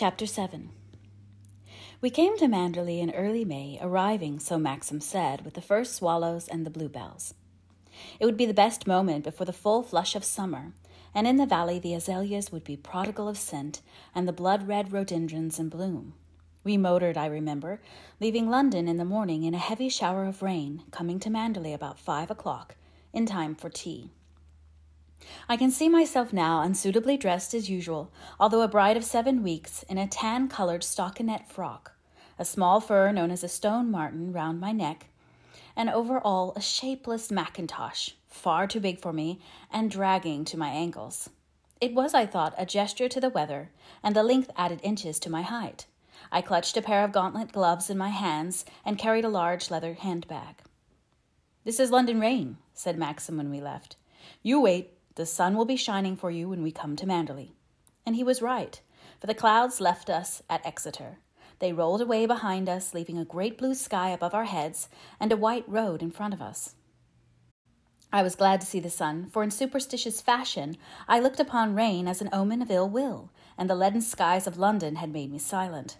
Chapter 7. We came to Manderley in early May, arriving, so Maxim said, with the first swallows and the bluebells. It would be the best moment before the full flush of summer, and in the valley the azaleas would be prodigal of scent and the blood-red rhododendrons in bloom. We motored, I remember, leaving London in the morning in a heavy shower of rain, coming to Manderley about 5 o'clock, in time for tea. I can see myself now unsuitably dressed as usual, although a bride of 7 weeks, in a tan-colored stockinette frock, a small fur known as a stone marten round my neck, and over all a shapeless mackintosh, far too big for me and dragging to my ankles. It was, I thought, a gesture to the weather, and the length added inches to my height. I clutched a pair of gauntlet gloves in my hands and carried a large leather handbag. "This is London rain," said Maxim when we left. "You wait. The sun will be shining for you when we come to Manderley." And he was right, for the clouds left us at Exeter. They rolled away behind us, leaving a great blue sky above our heads and a white road in front of us. I was glad to see the sun, for in superstitious fashion I looked upon rain as an omen of ill will, and the leaden skies of London had made me silent.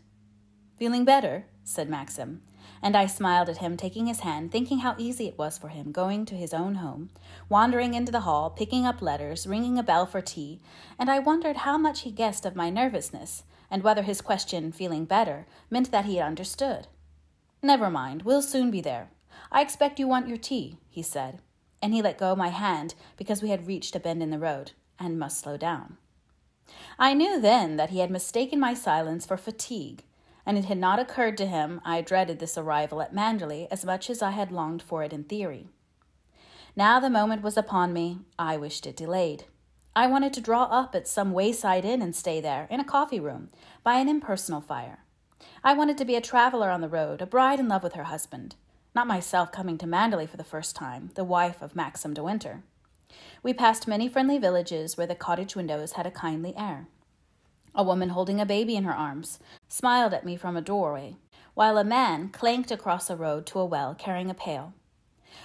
"Feeling better?" said Maxim, and I smiled at him, taking his hand, thinking how easy it was for him, going to his own home, wandering into the hall, picking up letters, ringing a bell for tea, and I wondered how much he guessed of my nervousness, and whether his question, "feeling better," meant that he understood. "Never mind, we'll soon be there. I expect you want your tea," he said, and he let go my hand because we had reached a bend in the road, and must slow down. I knew then that he had mistaken my silence for fatigue, and it had not occurred to him I dreaded this arrival at Manderley as much as I had longed for it in theory. Now the moment was upon me. I wished it delayed. I wanted to draw up at some wayside inn and stay there, in a coffee room, by an impersonal fire. I wanted to be a traveller on the road, a bride in love with her husband, not myself coming to Manderley for the first time, the wife of Maxim de Winter. We passed many friendly villages where the cottage windows had a kindly air. A woman holding a baby in her arms smiled at me from a doorway, while a man clanked across a road to a well carrying a pail.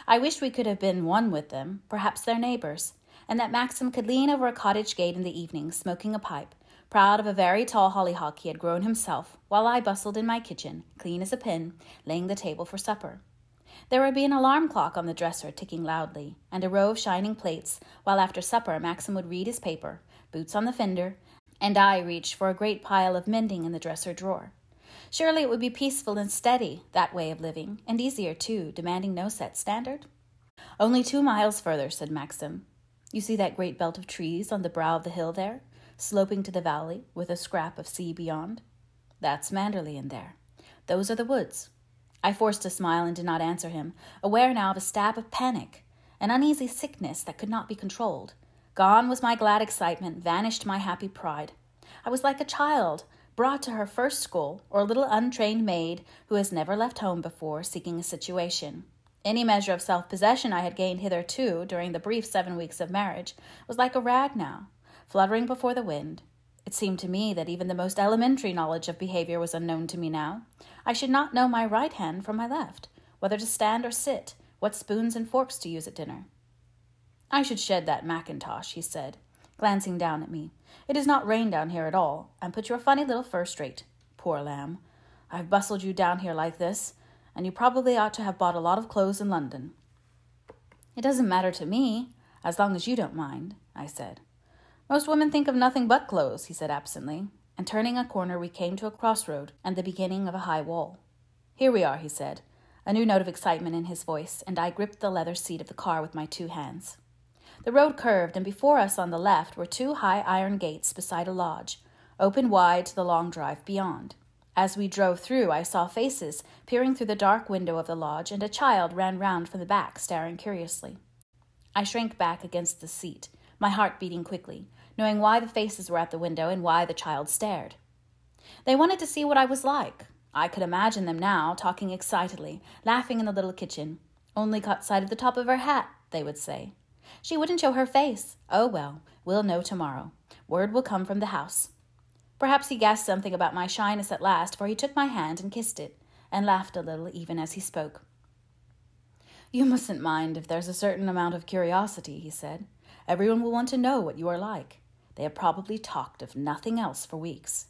I wished we could have been one with them, perhaps their neighbours, and that Maxim could lean over a cottage gate in the evening, smoking a pipe, proud of a very tall hollyhock he had grown himself, while I bustled in my kitchen, clean as a pin, laying the table for supper. There would be an alarm clock on the dresser ticking loudly, and a row of shining plates, while after supper Maxim would read his paper, boots on the fender, and I reached for a great pile of mending in the dresser drawer. Surely it would be peaceful and steady, that way of living, and easier too, demanding no set standard. "Only 2 miles further," said Maxim. "You see that great belt of trees on the brow of the hill there, sloping to the valley, with a scrap of sea beyond? That's Manderley in there. Those are the woods." I forced a smile and did not answer him, aware now of a stab of panic, an uneasy sickness that could not be controlled. Gone was my glad excitement, vanished my happy pride. I was like a child brought to her first school, or a little untrained maid who has never left home before, seeking a situation. Any measure of self-possession I had gained hitherto during the brief 7 weeks of marriage was like a rag now, fluttering before the wind. It seemed to me that even the most elementary knowledge of behavior was unknown to me now. I should not know my right hand from my left, whether to stand or sit, what spoons and forks to use at dinner. "I should shed that mackintosh," he said, glancing down at me. "It has not rained down here at all, and put your funny little fur straight. Poor lamb. I've bustled you down here like this, and you probably ought to have bought a lot of clothes in London." "It doesn't matter to me, as long as you don't mind," I said. "Most women think of nothing but clothes," he said absently, and turning a corner we came to a crossroad and the beginning of a high wall. "Here we are," he said, a new note of excitement in his voice, and I gripped the leather seat of the car with my 2 hands. The road curved, and before us on the left were 2 high iron gates beside a lodge, open wide to the long drive beyond. As we drove through, I saw faces peering through the dark window of the lodge, and a child ran round from the back, staring curiously. I shrank back against the seat, my heart beating quickly, knowing why the faces were at the window and why the child stared. They wanted to see what I was like. I could imagine them now, talking excitedly, laughing in the little kitchen. "Only caught sight of the top of her hat," they would say. "She wouldn't show her face. Oh, well, we'll know tomorrow. Word will come from the house." Perhaps he guessed something about my shyness at last, for he took my hand and kissed it, and laughed a little even as he spoke. "You mustn't mind if there's a certain amount of curiosity," he said. "Everyone will want to know what you are like. They have probably talked of nothing else for weeks.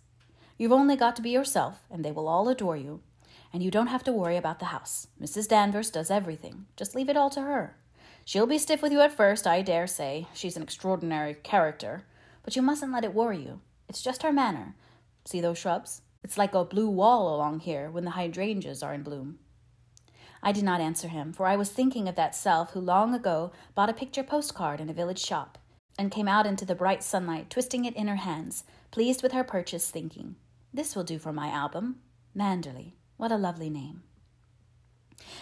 You've only got to be yourself, and they will all adore you. And you don't have to worry about the house. Mrs. Danvers does everything. Just leave it all to her. She'll be stiff with you at first, I dare say. She's an extraordinary character. But you mustn't let it worry you. It's just her manner. See those shrubs? It's like a blue wall along here when the hydrangeas are in bloom. I did not answer him, for I was thinking of that self who long ago bought a picture postcard in a village shop, and came out into the bright sunlight, twisting it in her hands, pleased with her purchase, thinking, "This will do for my album. Manderley. What a lovely name."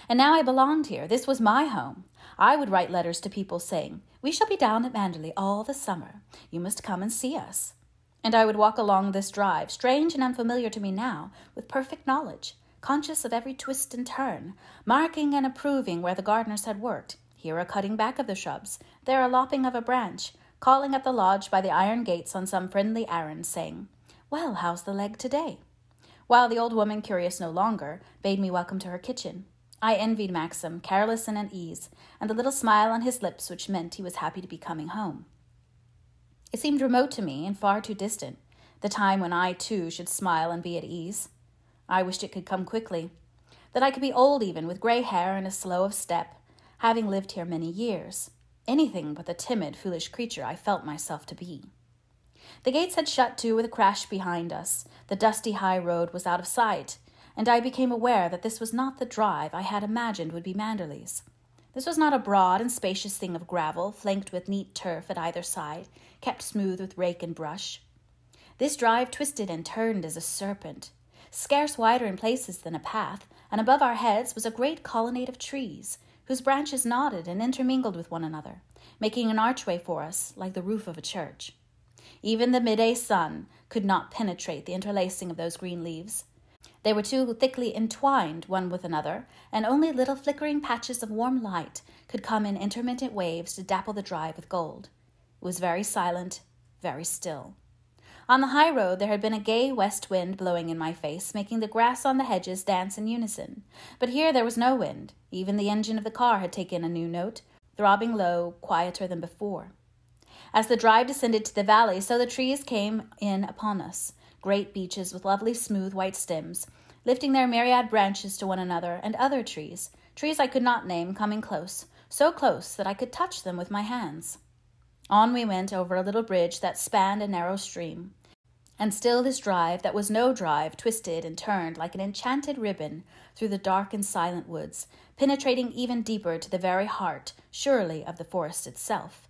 And now I belonged here. This was my home. I would write letters to people saying, "We shall be down at Manderley all the summer. You must come and see us." And I would walk along this drive, strange and unfamiliar to me now, with perfect knowledge, conscious of every twist and turn, marking and approving where the gardeners had worked, here a cutting back of the shrubs, there a lopping of a branch, calling at the lodge by the iron gates on some friendly errand, saying, "Well, how's the leg today?" While the old woman, curious no longer, bade me welcome to her kitchen. I envied Maxim, careless and at ease, and the little smile on his lips which meant he was happy to be coming home. It seemed remote to me and far too distant, the time when I, too, should smile and be at ease. I wished it could come quickly, that I could be old even, with gray hair and a slow of step, having lived here many years, anything but the timid, foolish creature I felt myself to be. The gates had shut to with a crash behind us, the dusty high road was out of sight, and I became aware that this was not the drive I had imagined would be Manderley's. This was not a broad and spacious thing of gravel, flanked with neat turf at either side, kept smooth with rake and brush. This drive twisted and turned as a serpent, scarce wider in places than a path, and above our heads was a great colonnade of trees, whose branches nodded and intermingled with one another, making an archway for us like the roof of a church. Even the midday sun could not penetrate the interlacing of those green leaves. They were too thickly entwined one with another, and only little flickering patches of warm light could come in intermittent waves to dapple the drive with gold. It was very silent, very still. On the high road there had been a gay west wind blowing in my face, making the grass on the hedges dance in unison. But here there was no wind. Even the engine of the car had taken a new note, throbbing low, quieter than before. As the drive descended to the valley, so the trees came in upon us, great beeches with lovely smooth white stems, lifting their myriad branches to one another, and other trees I could not name, coming close, so close that I could touch them with my hands. On we went over a little bridge that spanned a narrow stream, and still this drive that was no drive twisted and turned like an enchanted ribbon through the dark and silent woods, penetrating even deeper to the very heart, surely, of the forest itself.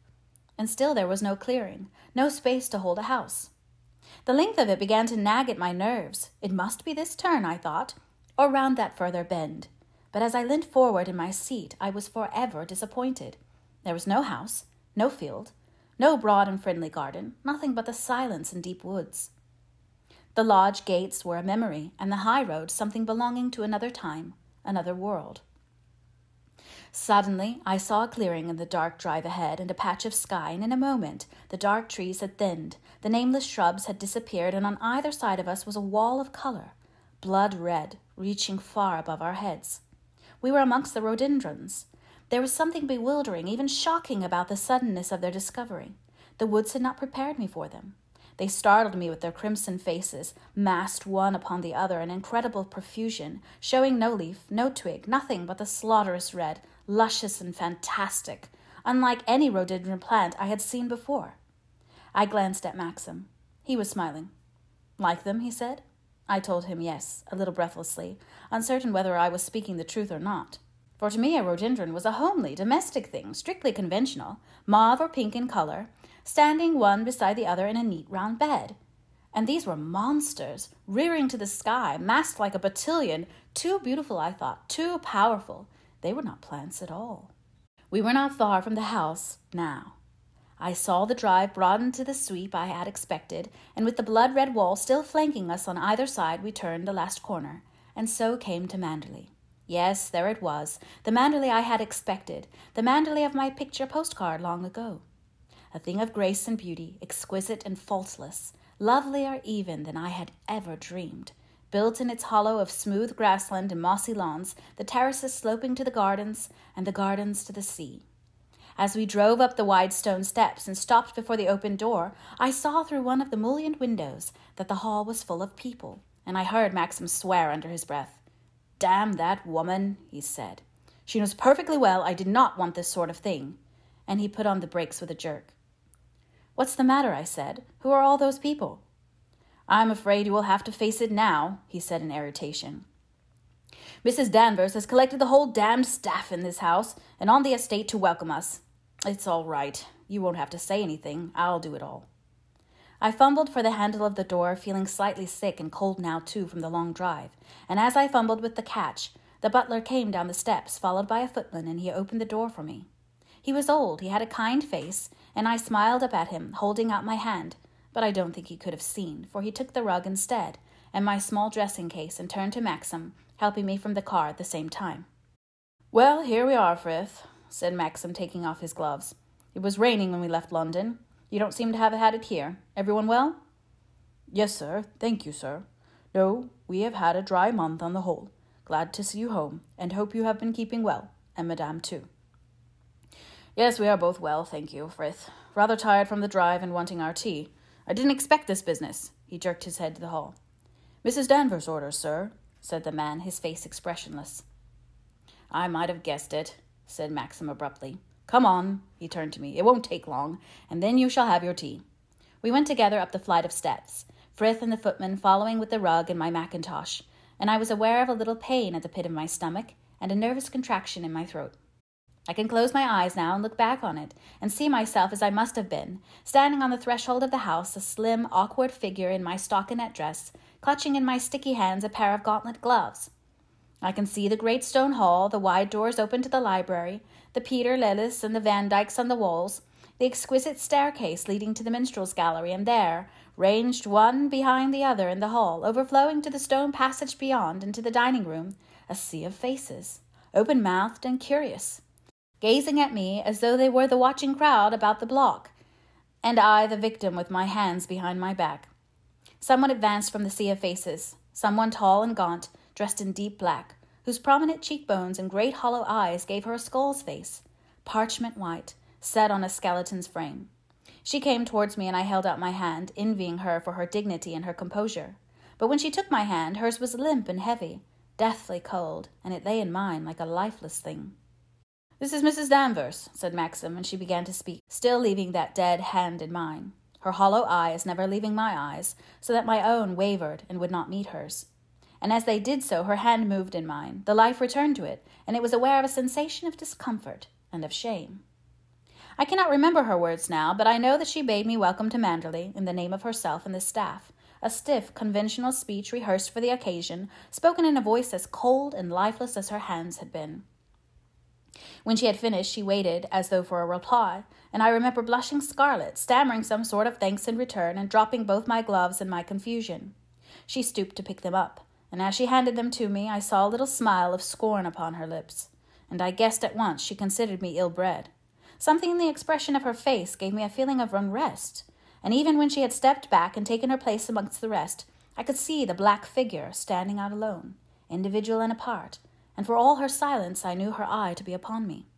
And still there was no clearing, no space to hold a house. The length of it began to nag at my nerves. It must be this turn, I thought, or round that further bend. But as I leant forward in my seat, I was forever disappointed. There was no house, no field, no broad and friendly garden, nothing but the silence and deep woods. The lodge gates were a memory, and the high road something belonging to another time, another world. Suddenly, I saw a clearing in the dark drive ahead and a patch of sky, and in a moment the dark trees had thinned, the nameless shrubs had disappeared, and on either side of us was a wall of color, blood red, reaching far above our heads. We were amongst the rhododendrons. There was something bewildering, even shocking about the suddenness of their discovery. The woods had not prepared me for them. They startled me with their crimson faces, massed one upon the other in incredible profusion, showing no leaf, no twig, nothing but the slaughterous red, luscious and fantastic, unlike any rhododendron plant I had seen before. I glanced at Maxim. He was smiling. "Like them?" he said. I told him yes, a little breathlessly, uncertain whether I was speaking the truth or not. For to me a rhododendron was a homely, domestic thing, strictly conventional, mauve or pink in color, standing one beside the other in a neat round bed. And these were monsters, rearing to the sky, massed like a battalion, too beautiful, I thought, too powerful. They were not plants at all. We were not far from the house now. I saw the drive broaden to the sweep I had expected, and with the blood-red wall still flanking us on either side, we turned the last corner, and so came to Manderley. Yes, there it was, the Manderley I had expected, the Manderley of my picture postcard long ago. A thing of grace and beauty, exquisite and faultless, lovelier even than I had ever dreamed, built in its hollow of smooth grassland and mossy lawns, the terraces sloping to the gardens, and the gardens to the sea. As we drove up the wide stone steps and stopped before the open door, I saw through one of the mullioned windows that the hall was full of people, and I heard Maxim swear under his breath. "Damn that woman," he said. "She knows perfectly well I did not want this sort of thing." And he put on the brakes with a jerk. "What's the matter?" I said. "Who are all those people?" "I'm afraid you will have to face it now," he said in irritation. "Mrs. Danvers has collected the whole damned staff in this house and on the estate to welcome us. It's all right. You won't have to say anything. I'll do it all." I fumbled for the handle of the door, feeling slightly sick and cold now, too, from the long drive, and as I fumbled with the catch, the butler came down the steps, followed by a footman, and he opened the door for me. He was old, he had a kind face, and I smiled up at him, holding out my hand, but I don't think he could have seen, for he took the rug instead, and my small dressing case, and turned to Maxim, helping me from the car at the same time. "Well, here we are, Frith," said Maxim, taking off his gloves. "It was raining when we left London. You don't seem to have had it here. Everyone well?" "Yes, sir. Thank you, sir. No, we have had a dry month on the whole. Glad to see you home, and hope you have been keeping well, and Madame too." "Yes, we are both well, thank you, Frith. Rather tired from the drive and wanting our tea. I didn't expect this business." He jerked his head to the hall. "Mrs. Danvers' orders, sir," said the man, his face expressionless. "I might have guessed it," said Maxim abruptly. "Come on," he turned to me. "It won't take long, and then you shall have your tea." We went together up the flight of steps, Frith and the footman following with the rug and my mackintosh, and I was aware of a little pain at the pit of my stomach and a nervous contraction in my throat. I can close my eyes now and look back on it, and see myself as I must have been, standing on the threshold of the house, a slim, awkward figure in my stockinette dress, clutching in my sticky hands a pair of gauntlet gloves. I can see the great stone hall, the wide doors open to the library, the Peter Lellis and the Van Dykes on the walls, the exquisite staircase leading to the minstrels' gallery, and there, ranged one behind the other in the hall, overflowing to the stone passage beyond and to the dining room, a sea of faces, open-mouthed and curious, gazing at me as though they were the watching crowd about the block, and I the victim with my hands behind my back. Someone advanced from the sea of faces, someone tall and gaunt, dressed in deep black, whose prominent cheekbones and great hollow eyes gave her a skull's face, parchment white, set on a skeleton's frame. She came towards me, and I held out my hand, envying her for her dignity and her composure. But when she took my hand, hers was limp and heavy, deathly cold, and it lay in mine like a lifeless thing. "This is Mrs. Danvers," said Maxim, and she began to speak, still leaving that dead hand in mine, her hollow eyes never leaving my eyes, so that my own wavered and would not meet hers. And as they did so, her hand moved in mine, the life returned to it, and it was aware of a sensation of discomfort and of shame. I cannot remember her words now, but I know that she bade me welcome to Manderley in the name of herself and the staff, a stiff, conventional speech rehearsed for the occasion, spoken in a voice as cold and lifeless as her hands had been. When she had finished, she waited as though for a reply, and I remember blushing scarlet, stammering some sort of thanks in return, and dropping both my gloves in my confusion. She stooped to pick them up, and as she handed them to me, I saw a little smile of scorn upon her lips, and I guessed at once she considered me ill-bred. Something in the expression of her face gave me a feeling of unrest, and even when she had stepped back and taken her place amongst the rest, I could see the black figure standing out alone, individual and apart, and for all her silence I knew her eye to be upon me.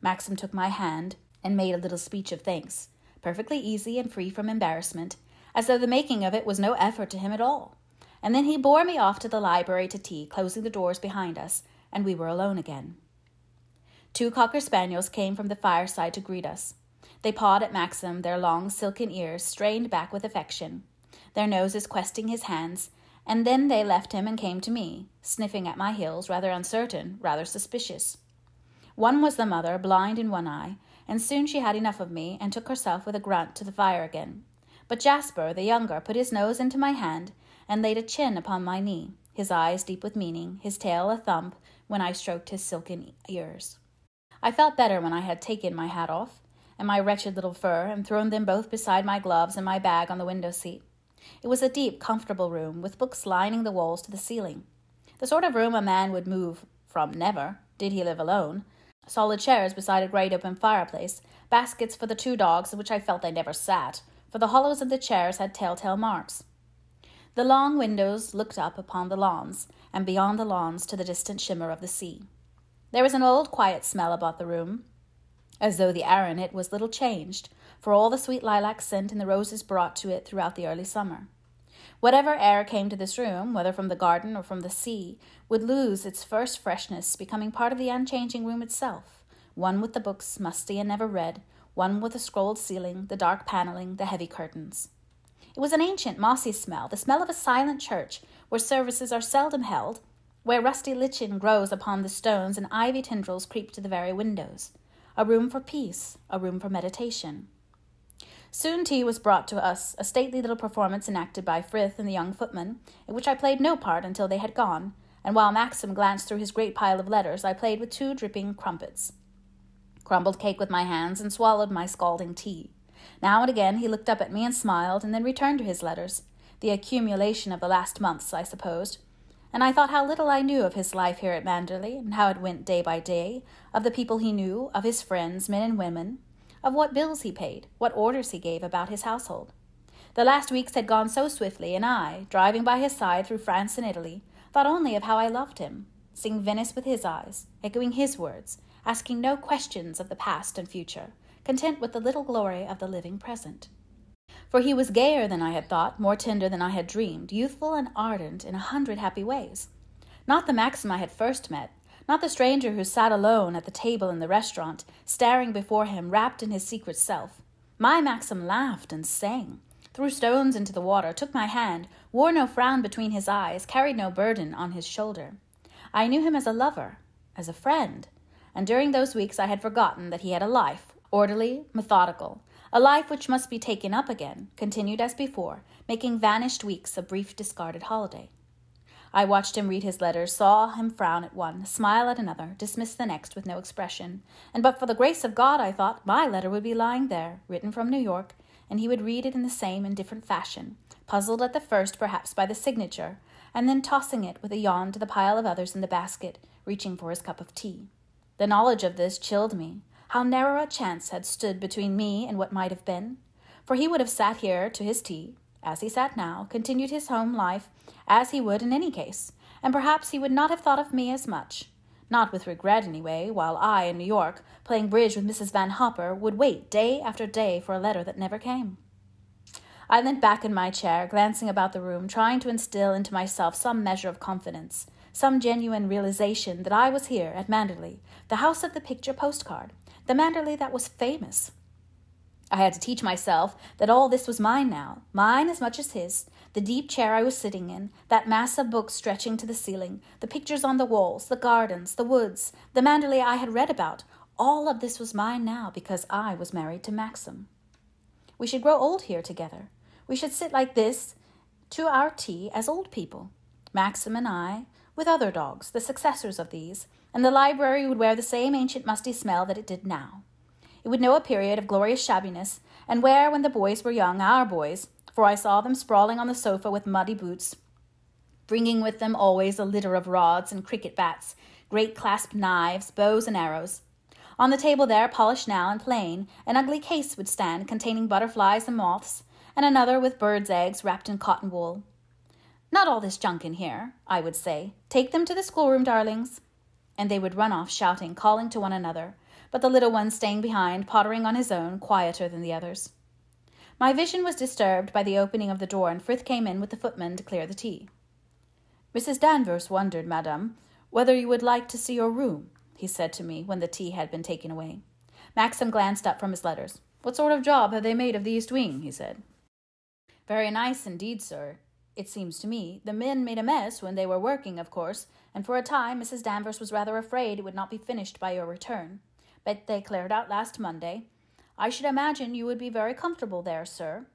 Maxim took my hand and made a little speech of thanks, perfectly easy and free from embarrassment, as though the making of it was no effort to him at all. And then he bore me off to the library to tea, closing the doors behind us, and we were alone again. 2 cocker spaniels came from the fireside to greet us. They pawed at Maxim, their long silken ears strained back with affection, their noses questing his hands, and then they left him and came to me, sniffing at my heels, rather uncertain, rather suspicious. One was the mother, blind in one eye, and soon she had enough of me and took herself with a grunt to the fire again. But Jasper, the younger, put his nose into my hand and laid a chin upon my knee, his eyes deep with meaning, his tail a thump when I stroked his silken ears. I felt better when I had taken my hat off and my wretched little fur and thrown them both beside my gloves and my bag on the window-seat. It was a deep, comfortable room, with books lining the walls to the ceiling. The sort of room a man would move from never, did he live alone. Solid chairs beside a great open fireplace, baskets for the 2 dogs in which I felt they never sat, for the hollows of the chairs had telltale marks. The long windows looked up upon the lawns, and beyond the lawns to the distant shimmer of the sea. There was an old, quiet smell about the room, as though the air in it was little changed, for all the sweet lilac scent and the roses brought to it throughout the early summer. Whatever air came to this room, whether from the garden or from the sea, would lose its first freshness, becoming part of the unchanging room itself, one with the books musty and never read, one with the scrolled ceiling, the dark paneling, the heavy curtains. It was an ancient, mossy smell, the smell of a silent church, where services are seldom held, where rusty lichen grows upon the stones and ivy tendrils creep to the very windows. A room for peace, a room for meditation. Soon tea was brought to us, a stately little performance enacted by Frith and the young footman, in which I played no part until they had gone, and while Maxim glanced through his great pile of letters, I played with 2 dripping crumpets, crumbled cake with my hands, and swallowed my scalding tea. Now and again he looked up at me and smiled, and then returned to his letters, the accumulation of the last months, I supposed, and I thought how little I knew of his life here at Manderley, and how it went day by day, of the people he knew, of his friends, men and women, of what bills he paid, what orders he gave about his household. The last weeks had gone so swiftly, and I, driving by his side through France and Italy, thought only of how I loved him, seeing Venice with his eyes, echoing his words, asking no questions of the past and future, content with the little glory of the living present. For he was gayer than I had thought, more tender than I had dreamed, youthful and ardent in 100 happy ways. Not the Maxim I had first met, not the stranger who sat alone at the table in the restaurant, staring before him, wrapped in his secret self. My Maxim laughed and sang, threw stones into the water, took my hand, wore no frown between his eyes, carried no burden on his shoulder. I knew him as a lover, as a friend, and during those weeks I had forgotten that he had a life, orderly, methodical, a life which must be taken up again, continued as before, making vanished weeks a brief discarded holiday. I watched him read his letters, saw him frown at one, smile at another, dismiss the next with no expression, and but for the grace of God, I thought, my letter would be lying there, written from New York, and he would read it in the same indifferent fashion, puzzled at the first perhaps by the signature, and then tossing it with a yawn to the pile of others in the basket, reaching for his cup of tea. The knowledge of this chilled me. How narrow a chance had stood between me and what might have been. For he would have sat here to his tea, as he sat now, continued his home life, as he would in any case, and perhaps he would not have thought of me as much. Not with regret, anyway, while I, in New York, playing bridge with Mrs. Van Hopper, would wait day after day for a letter that never came. I leant back in my chair, glancing about the room, trying to instill into myself some measure of confidence, some genuine realization that I was here at Manderley, the house of the picture postcard, the Manderley that was famous. I had to teach myself that all this was mine now, mine as much as his, the deep chair I was sitting in, that mass of books stretching to the ceiling, the pictures on the walls, the gardens, the woods, the Manderley I had read about. All of this was mine now because I was married to Maxim. We should grow old here together. We should sit like this to our tea as old people, Maxim and I, with other dogs, the successors of these, and the library would wear the same ancient musty smell that it did now. It would know a period of glorious shabbiness, and where, when the boys were young, our boys, for I saw them sprawling on the sofa with muddy boots, bringing with them always a litter of rods and cricket bats, great clasp knives, bows and arrows. On the table there, polished now and plain, an ugly case would stand containing butterflies and moths, and another with birds' eggs wrapped in cotton wool. Not all this junk in here, I would say. Take them to the schoolroom, darlings. And they would run off shouting, calling to one another, but the little one staying behind, pottering on his own, quieter than the others. My vision was disturbed by the opening of the door, and Frith came in with the footman to clear the tea. Mrs. Danvers wondered, madame, whether you would like to see your room, he said to me when the tea had been taken away. Maxim glanced up from his letters. What sort of job have they made of the east wing, he said. Very nice indeed, sir. It seems to me. The men made a mess when they were working, of course, and for a time Mrs. Danvers was rather afraid it would not be finished by your return. But they cleared out last Monday. I should imagine you would be very comfortable there, sir.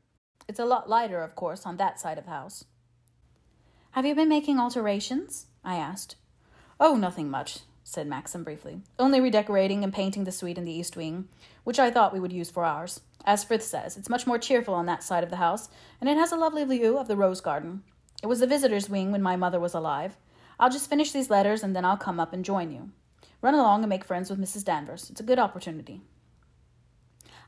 It's a lot lighter, of course, on that side of the house. Have you been making alterations? I asked. Oh, nothing much, said Maxim briefly. Only redecorating and painting the suite in the east wing, which I thought we would use for ours. As Frith says, it's much more cheerful on that side of the house, and it has a lovely view of the rose garden. It was the visitors' wing when my mother was alive. I'll just finish these letters, and then I'll come up and join you. Run along and make friends with Mrs. Danvers. It's a good opportunity.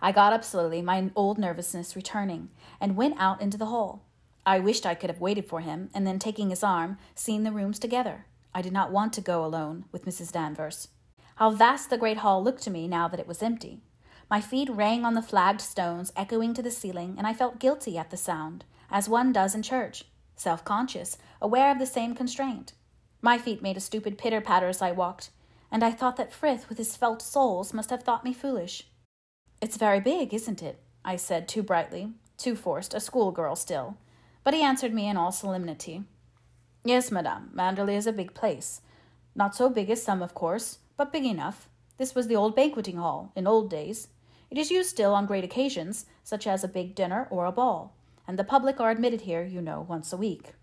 I got up slowly, my old nervousness returning, and went out into the hall. I wished I could have waited for him, and then taking his arm, seen the rooms together. I did not want to go alone with Mrs. Danvers. How vast the great hall looked to me now that it was empty. My feet rang on the flagged stones, echoing to the ceiling, and I felt guilty at the sound, as one does in church, self-conscious, aware of the same constraint. My feet made a stupid pitter-patter as I walked, and I thought that Frith, with his felt soles, must have thought me foolish. "It's very big, isn't it?" I said, too brightly, too forced, a schoolgirl still. But he answered me in all solemnity. "Yes, madame, Manderley is a big place. Not so big as some, of course, but big enough. This was the old banqueting hall, in old days. It is used still on great occasions, such as a big dinner or a ball, and the public are admitted here, you know, once a week."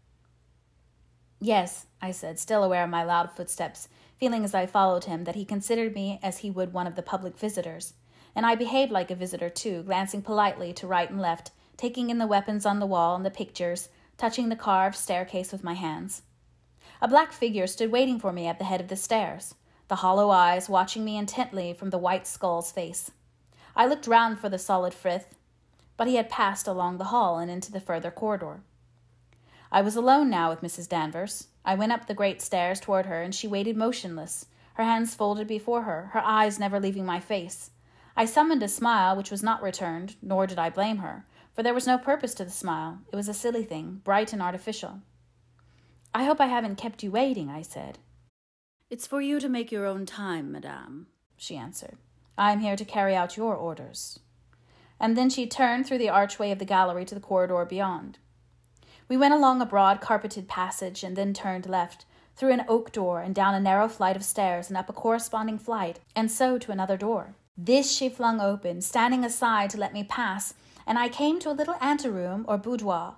"Yes," I said, still aware of my loud footsteps, feeling as I followed him that he considered me as he would one of the public visitors. And I behaved like a visitor, too, glancing politely to right and left, taking in the weapons on the wall and the pictures, touching the carved staircase with my hands. A black figure stood waiting for me at the head of the stairs, the hollow eyes watching me intently from the white skull's face. I looked round for the solid Frith, but he had passed along the hall and into the further corridor. I was alone now with Mrs. Danvers. I went up the great stairs toward her, and she waited motionless, her hands folded before her, her eyes never leaving my face. I summoned a smile which was not returned, nor did I blame her, for there was no purpose to the smile. It was a silly thing, bright and artificial. "I hope I haven't kept you waiting," I said. "It's for you to make your own time, madame," she answered. "I am here to carry out your orders." And then she turned through the archway of the gallery to the corridor beyond. We went along a broad carpeted passage and then turned left, through an oak door and down a narrow flight of stairs and up a corresponding flight, and so to another door. This she flung open, standing aside to let me pass, and I came to a little anteroom or boudoir,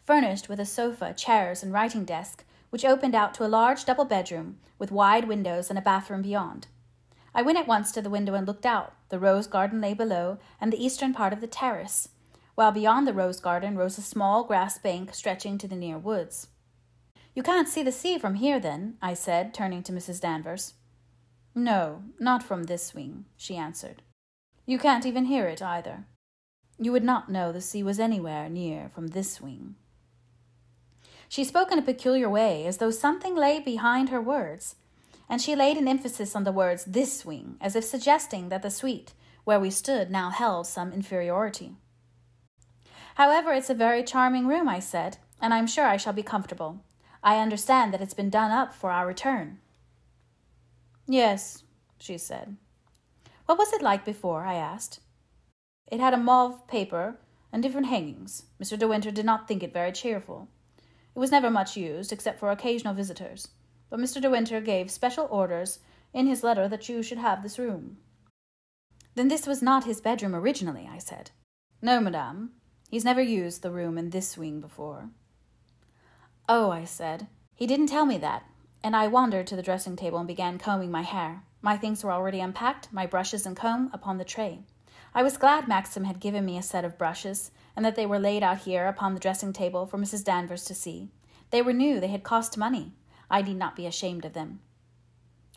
furnished with a sofa, chairs, and writing desk, which opened out to a large double bedroom with wide windows and a bathroom beyond. I went at once to the window and looked out. The rose garden lay below, and the eastern part of the terrace, while beyond the rose garden rose a small grass bank stretching to the near woods. "You can't see the sea from here, then?" I said, turning to Mrs. Danvers. "No, not from this wing," she answered. "You can't even hear it, either. You would not know the sea was anywhere near from this wing." She spoke in a peculiar way, as though something lay behind her words, and she laid an emphasis on the words "this wing," as if suggesting that the suite, where we stood, now held some inferiority. "However, it's a very charming room," I said, "and I'm sure I shall be comfortable. I understand that it's been done up for our return." "Yes," she said. "What was it like before?" I asked. "It had a mauve paper and different hangings. Mr. De Winter did not think it very cheerful. It was never much used, except for occasional visitors, but Mr. De Winter gave special orders in his letter that you should have this room." "Then this was not his bedroom originally," I said. "No, madame. He's never used the room in this wing before." "Oh," I said. "He didn't tell me that," and I wandered to the dressing table and began combing my hair. My things were already unpacked, my brushes and comb upon the tray. I was glad Maxim had given me a set of brushes, and that they were laid out here upon the dressing table for Mrs. Danvers to see. They were new, they had cost money. I need not be ashamed of them.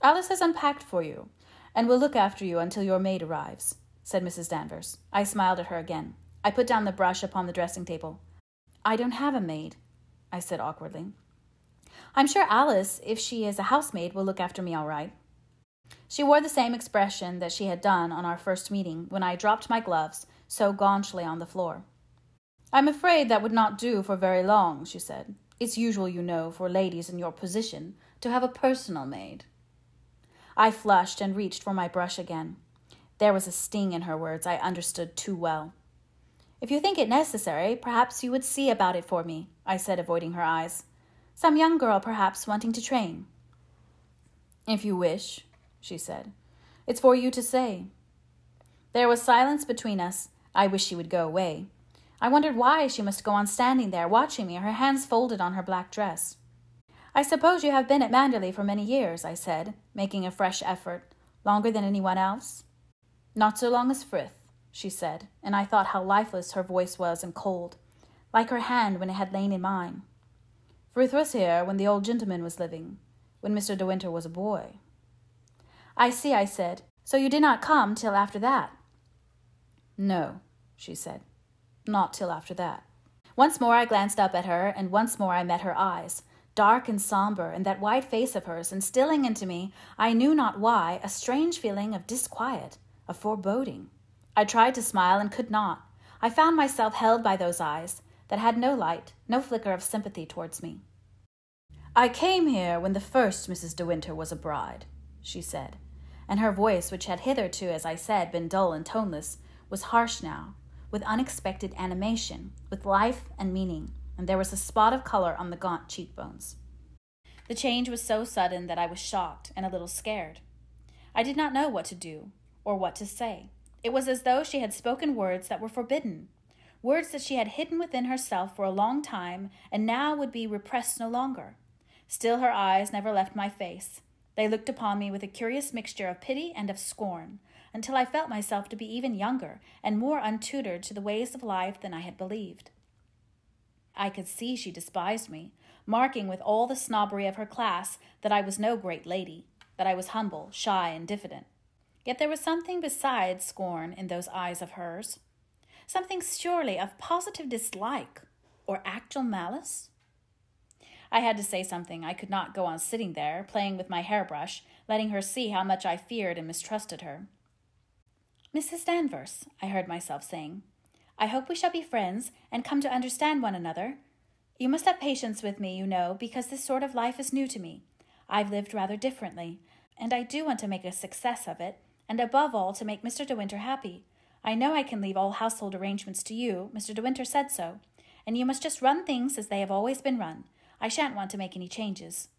"Alice has unpacked for you, and will look after you until your maid arrives," said Mrs. Danvers. I smiled at her again. I put down the brush upon the dressing table. "I don't have a maid," I said awkwardly. "I'm sure Alice, if she is a housemaid, will look after me all right." She wore the same expression that she had done on our first meeting, when I dropped my gloves so gauntly on the floor. "I'm afraid that would not do for very long," she said. "It's usual, you know, for ladies in your position to have a personal maid." I flushed and reached for my brush again. There was a sting in her words I understood too well. "If you think it necessary, perhaps you would see about it for me," I said, avoiding her eyes. "Some young girl, perhaps, wanting to train." "If you wish," she said. "It's for you to say." There was silence between us. I wished she would go away. I wondered why she must go on standing there, watching me, her hands folded on her black dress. "I suppose you have been at Manderley for many years," I said, making a fresh effort. "Longer than anyone else?" "Not so long as Frith," she said, and I thought how lifeless her voice was and cold, like her hand when it had lain in mine. "Frith was here when the old gentleman was living, when Mr. De Winter was a boy." "I see," I said. "So you did not come till after that?" "No," she said. "Not till after that." Once more I glanced up at her, and once more I met her eyes, dark and somber, and that white face of hers, instilling into me, I knew not why, a strange feeling of disquiet, of foreboding. I tried to smile and could not. I found myself held by those eyes that had no light, no flicker of sympathy towards me. "I came here when the first Mrs. De Winter was a bride," she said, and her voice, which had hitherto, as I said, been dull and toneless, was harsh now, with unexpected animation, with life and meaning, and there was a spot of color on the gaunt cheekbones. The change was so sudden that I was shocked and a little scared. I did not know what to do or what to say. It was as though she had spoken words that were forbidden, words that she had hidden within herself for a long time and now would be repressed no longer. Still her eyes never left my face. They looked upon me with a curious mixture of pity and of scorn, until I felt myself to be even younger and more untutored to the ways of life than I had believed. I could see she despised me, marking with all the snobbery of her class that I was no great lady, that I was humble, shy, and diffident. Yet there was something besides scorn in those eyes of hers, something surely of positive dislike or actual malice. I had to say something. I could not go on sitting there, playing with my hairbrush, letting her see how much I feared and mistrusted her. "Mrs. Danvers," I heard myself saying, "I hope we shall be friends and come to understand one another. You must have patience with me, you know, because this sort of life is new to me. I've lived rather differently, and I do want to make a success of it, and above all to make Mr. De Winter happy. I know I can leave all household arrangements to you. Mr. De Winter said so, and you must just run things as they have always been run. I shan't want to make any changes."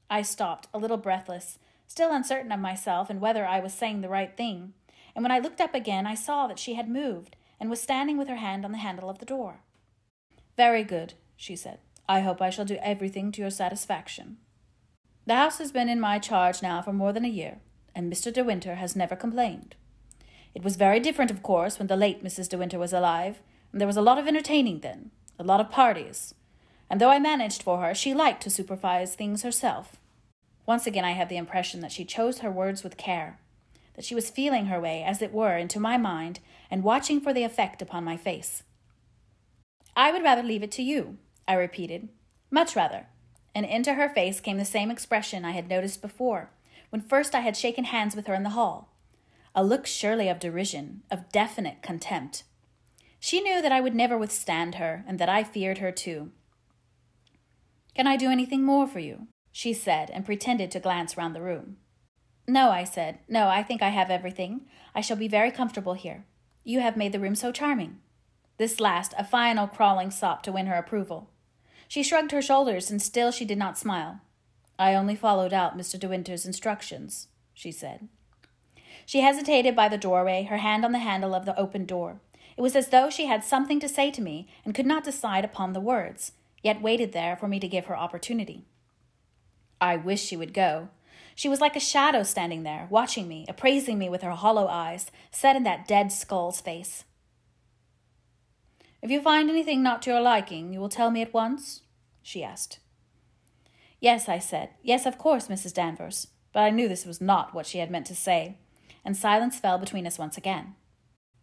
I stopped, a little breathless, still uncertain of myself and whether I was saying the right thing, and when I looked up again I saw that she had moved and was standing with her hand on the handle of the door. "Very good," she said. "I hope I shall do everything to your satisfaction. The house has been in my charge now for more than a year, and Mr. De Winter has never complained. It was very different, of course, when the late Mrs. De Winter was alive, and there was a lot of entertaining then, a lot of parties, and though I managed for her, she liked to supervise things herself." Once again I had the impression that she chose her words with care, that she was feeling her way, as it were, into my mind and watching for the effect upon my face. "I would rather leave it to you," I repeated. "Much rather." And into her face came the same expression I had noticed before, when first I had shaken hands with her in the hall. A look surely of derision, of definite contempt. She knew that I would never withstand her, and that I feared her too. "Can I do anything more for you?" she said, and pretended to glance round the room. "No," I said. "No, I think I have everything. I shall be very comfortable here. You have made the room so charming." This last, a final crawling sop to win her approval. She shrugged her shoulders, and still she did not smile. "I only followed out Mr. De Winter's instructions," she said. She hesitated by the doorway, her hand on the handle of the open door. It was as though she had something to say to me and could not decide upon the words, yet waited there for me to give her opportunity. I wished she would go. She was like a shadow standing there, watching me, appraising me with her hollow eyes, set in that dead skull's face. "If you find anything not to your liking, you will tell me at once?" she asked. "Yes," I said. "Yes, of course, Mrs. Danvers." But I knew this was not what she had meant to say, and silence fell between us once again.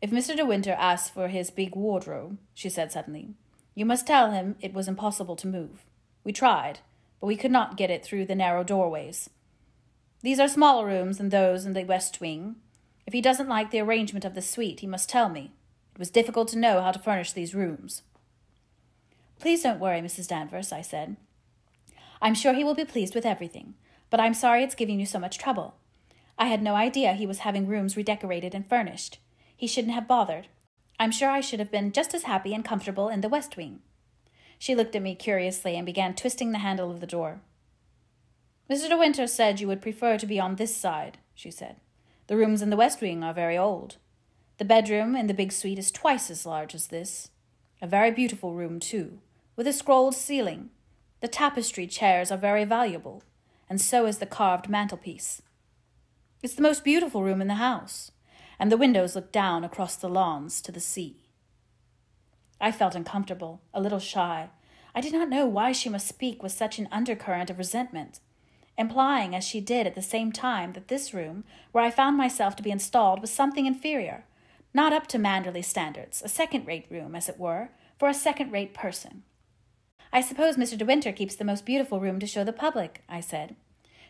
"If Mr. De Winter asks for his big wardrobe," she said suddenly, "you must tell him it was impossible to move. We tried, but we could not get it through the narrow doorways. These are smaller rooms than those in the west wing. If he doesn't like the arrangement of the suite, he must tell me. It was difficult to know how to furnish these rooms." "Please don't worry, Mrs. Danvers," I said. "I'm sure he will be pleased with everything, but I'm sorry it's giving you so much trouble. I had no idea he was having rooms redecorated and furnished. He shouldn't have bothered. I'm sure I should have been just as happy and comfortable in the west wing." She looked at me curiously and began twisting the handle of the door. "Mr. De Winter said you would prefer to be on this side," she said. "The rooms in the west wing are very old. The bedroom in the big suite is twice as large as this. A very beautiful room, too, with a scrolled ceiling. The tapestry chairs are very valuable, and so is the carved mantelpiece. It's the most beautiful room in the house, and the windows look down across the lawns to the sea." I felt uncomfortable, a little shy. I did not know why she must speak with such an undercurrent of resentment, implying as she did at the same time that this room, where I found myself to be installed, was something inferior, not up to Manderley standards, a second-rate room, as it were, for a second-rate person. "I suppose Mr. De Winter keeps the most beautiful room to show the public," I said.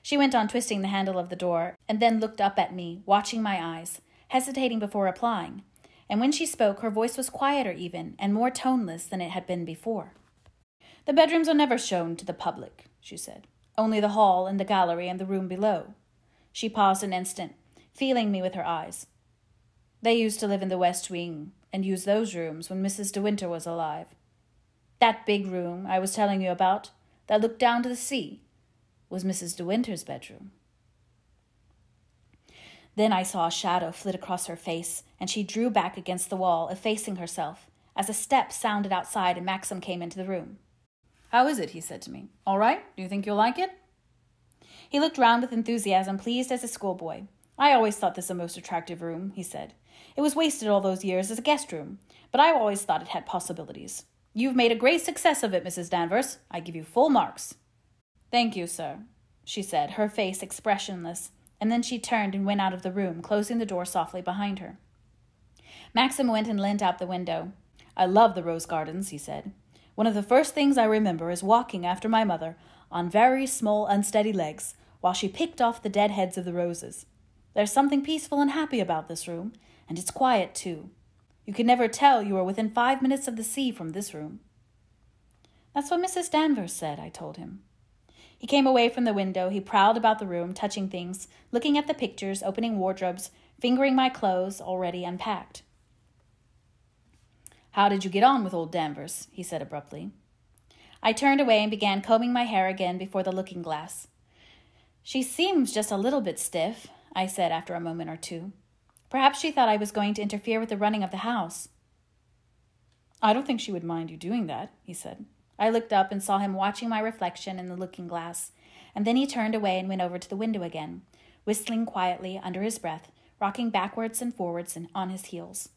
She went on twisting the handle of the door, and then looked up at me, watching my eyes, hesitating before replying, and when she spoke, her voice was quieter even, and more toneless than it had been before. "The bedrooms are never shown to the public," she said. "Only the hall and the gallery and the room below." She paused an instant, feeling me with her eyes. "They used to live in the West Wing and use those rooms when Mrs. De Winter was alive. That big room I was telling you about, that looked down to the sea, was Mrs. De Winter's bedroom." Then I saw a shadow flit across her face, and she drew back against the wall, effacing herself, as a step sounded outside and Maxim came into the room. "How is it?" he said to me. "All right? Do you think you'll like it?" He looked round with enthusiasm, pleased as a schoolboy. "I always thought this a most attractive room," he said. "It was wasted all those years as a guest room, but I always thought it had possibilities. You've made a great success of it, Mrs. Danvers. I give you full marks." "Thank you, sir," she said, her face expressionless, and then she turned and went out of the room, closing the door softly behind her. Maxim went and leant out the window. "I love the rose gardens," he said. "One of the first things I remember is walking after my mother on very small, unsteady legs, while she picked off the dead heads of the roses. There's something peaceful and happy about this room, and it's quiet, too. You could never tell you were within 5 minutes of the sea from this room." "That's what Mrs. Danvers said," I told him. He came away from the window. He prowled about the room, touching things, looking at the pictures, opening wardrobes, fingering my clothes, already unpacked. "How did you get on with old Danvers?" he said abruptly. I turned away and began combing my hair again before the looking-glass. "She seems just a little bit stiff," I said after a moment or two. "Perhaps she thought I was going to interfere with the running of the house." "I don't think she would mind you doing that," he said. I looked up and saw him watching my reflection in the looking-glass, and then he turned away and went over to the window again, whistling quietly under his breath, rocking backwards and forwards and on his heels.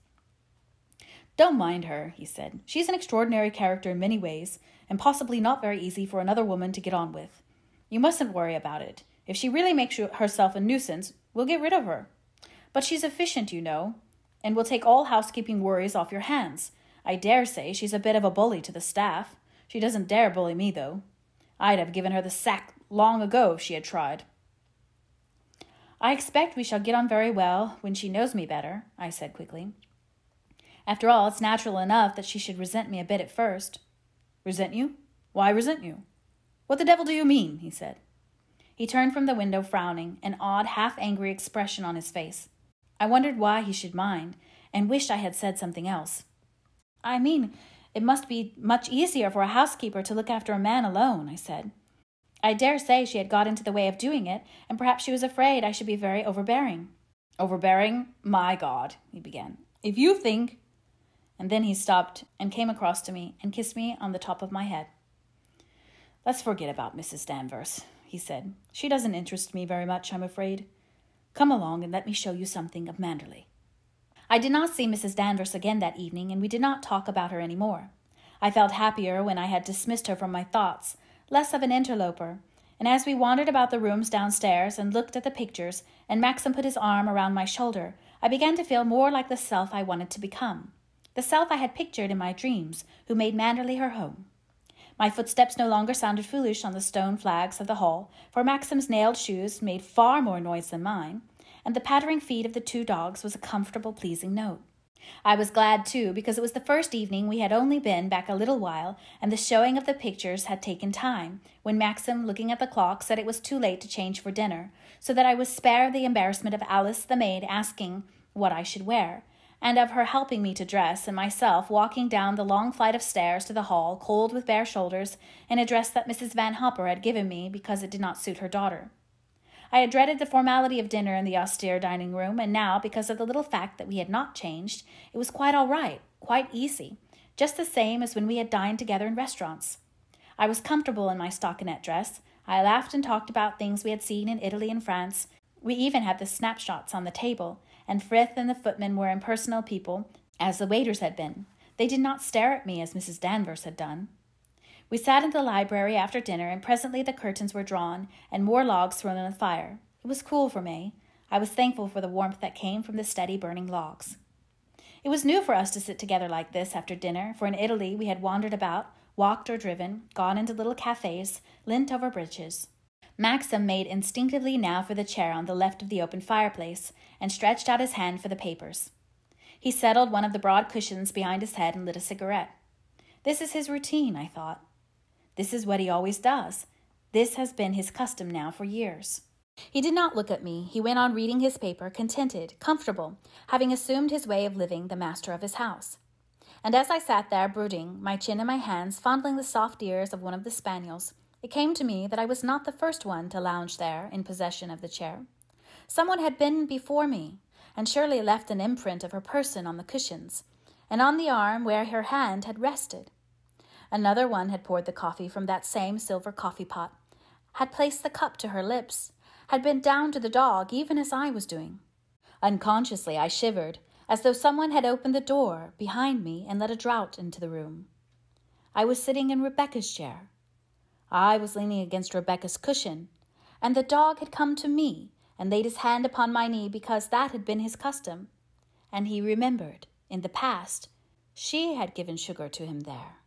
"Don't mind her," he said. "She's an extraordinary character in many ways, and possibly not very easy for another woman to get on with. You mustn't worry about it. If she really makes herself a nuisance, we'll get rid of her. But she's efficient, you know, and will take all housekeeping worries off your hands. I dare say she's a bit of a bully to the staff. She doesn't dare bully me, though. I'd have given her the sack long ago if she had tried." "I expect we shall get on very well when she knows me better," I said quickly. "After all, it's natural enough that she should resent me a bit at first." "Resent you? Why resent you? What the devil do you mean?" he said. He turned from the window, frowning, an odd, half-angry expression on his face. I wondered why he should mind, and wished I had said something else. "I mean, it must be much easier for a housekeeper to look after a man alone," I said. "I dare say she had got into the way of doing it, and perhaps she was afraid I should be very overbearing." "Overbearing? My God," he began. "If you think—" And then he stopped and came across to me and kissed me on the top of my head. "Let's forget about Mrs. Danvers," he said. "She doesn't interest me very much, I'm afraid. Come along and let me show you something of Manderley." I did not see Mrs. Danvers again that evening, and we did not talk about her any more. I felt happier when I had dismissed her from my thoughts, less of an interloper, and as we wandered about the rooms downstairs and looked at the pictures, and Maxim put his arm around my shoulder, I began to feel more like the self I wanted to become, the self I had pictured in my dreams, who made Manderley her home. My footsteps no longer sounded foolish on the stone flags of the hall, for Maxim's nailed shoes made far more noise than mine, and the pattering feet of the 2 dogs was a comfortable, pleasing note. I was glad, too, because it was the first evening we had only been back a little while, and the showing of the pictures had taken time, when Maxim, looking at the clock, said it was too late to change for dinner, so that I was spared the embarrassment of Alice the maid asking what I should wear, and of her helping me to dress, and myself walking down the long flight of stairs to the hall, cold with bare shoulders, in a dress that Mrs. Van Hopper had given me because it did not suit her daughter. I had dreaded the formality of dinner in the austere dining room, and now, because of the little fact that we had not changed, it was quite all right, quite easy, just the same as when we had dined together in restaurants. I was comfortable in my stockinette dress. I laughed and talked about things we had seen in Italy and France. We even had the snapshots on the table, and Frith and the footmen were impersonal people, as the waiters had been. They did not stare at me as Mrs. Danvers had done. We sat in the library after dinner, and presently the curtains were drawn, and more logs thrown on the fire. It was cool for May. I was thankful for the warmth that came from the steady burning logs. It was new for us to sit together like this after dinner, for in Italy we had wandered about, walked or driven, gone into little cafes, leant over bridges. Maxim made instinctively now for the chair on the left of the open fireplace, and stretched out his hand for the papers. He settled one of the broad cushions behind his head and lit a cigarette. This is his routine, I thought. This is what he always does. This has been his custom now for years. He did not look at me. He went on reading his paper, contented, comfortable, having assumed his way of living the master of his house. And as I sat there brooding, my chin in my hands, fondling the soft ears of one of the spaniels, it came to me that I was not the first one to lounge there in possession of the chair. Someone had been before me, and surely left an imprint of her person on the cushions, and on the arm where her hand had rested. Another one had poured the coffee from that same silver coffee pot, had placed the cup to her lips, had bent down to the dog even as I was doing. Unconsciously I shivered, as though someone had opened the door behind me and let a draught into the room. I was sitting in Rebecca's chair. I was leaning against Rebecca's cushion, and the dog had come to me and laid his hand upon my knee because that had been his custom, and he remembered, in the past, she had given sugar to him there.